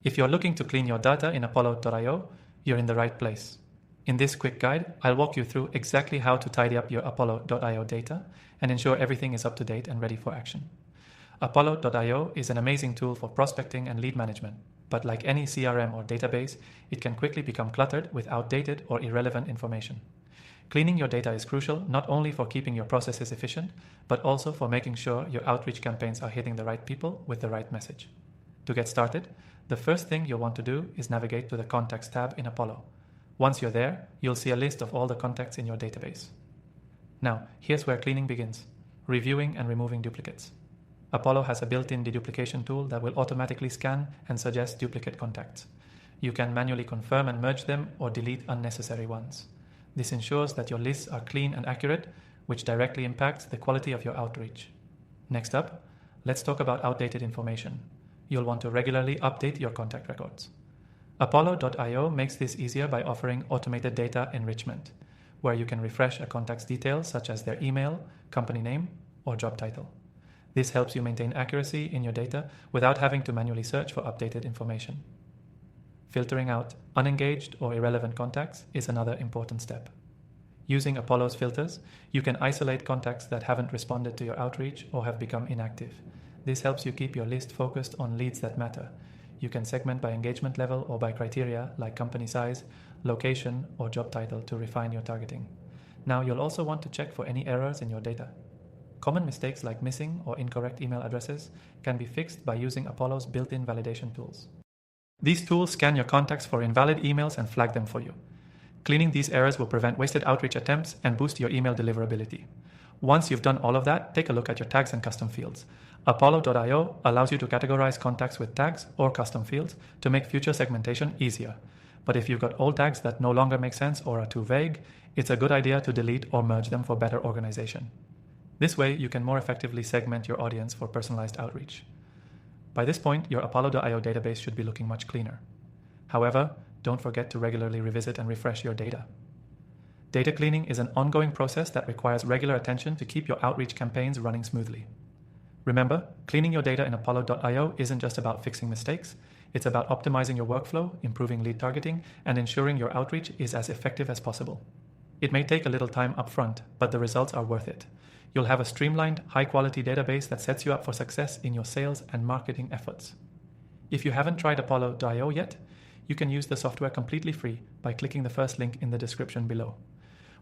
If you're looking to clean your data in Apollo.io, you're in the right place. In this quick guide, I'll walk you through exactly how to tidy up your Apollo.io data and ensure everything is up to date and ready for action. Apollo.io is an amazing tool for prospecting and lead management, but like any CRM or database, it can quickly become cluttered with outdated or irrelevant information. Cleaning your data is crucial not only for keeping your processes efficient, but also for making sure your outreach campaigns are hitting the right people with the right message. To get started, the first thing you'll want to do is navigate to the Contacts tab in Apollo. Once you're there, you'll see a list of all the contacts in your database. Now, here's where cleaning begins: reviewing and removing duplicates. Apollo has a built-in deduplication tool that will automatically scan and suggest duplicate contacts. You can manually confirm and merge them or delete unnecessary ones. This ensures that your lists are clean and accurate, which directly impacts the quality of your outreach. Next up, let's talk about outdated information. You'll want to regularly update your contact records. Apollo.io makes this easier by offering automated data enrichment, where you can refresh a contact's details such as their email, company name, or job title. This helps you maintain accuracy in your data without having to manually search for updated information. Filtering out unengaged or irrelevant contacts is another important step. Using Apollo's filters, you can isolate contacts that haven't responded to your outreach or have become inactive. This helps you keep your list focused on leads that matter. You can segment by engagement level or by criteria like company size, location, or job title to refine your targeting. Now you'll also want to check for any errors in your data. Common mistakes like missing or incorrect email addresses can be fixed by using Apollo's built-in validation tools. These tools scan your contacts for invalid emails and flag them for you. Cleaning these errors will prevent wasted outreach attempts and boost your email deliverability. Once you've done all of that, take a look at your tags and custom fields. Apollo.io allows you to categorize contacts with tags or custom fields to make future segmentation easier. But if you've got old tags that no longer make sense or are too vague, it's a good idea to delete or merge them for better organization. This way, you can more effectively segment your audience for personalized outreach. By this point, your Apollo.io database should be looking much cleaner. However, don't forget to regularly revisit and refresh your data. Data cleaning is an ongoing process that requires regular attention to keep your outreach campaigns running smoothly. Remember, cleaning your data in Apollo.io isn't just about fixing mistakes. It's about optimizing your workflow, improving lead targeting, and ensuring your outreach is as effective as possible. It may take a little time upfront, but the results are worth it. You'll have a streamlined, high-quality database that sets you up for success in your sales and marketing efforts. If you haven't tried Apollo.io yet, you can use the software completely free by clicking the first link in the description below.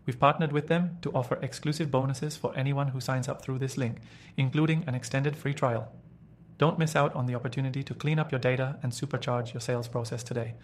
We've partnered with them to offer exclusive bonuses for anyone who signs up through this link, including an extended free trial. Don't miss out on the opportunity to clean up your data and supercharge your sales process today.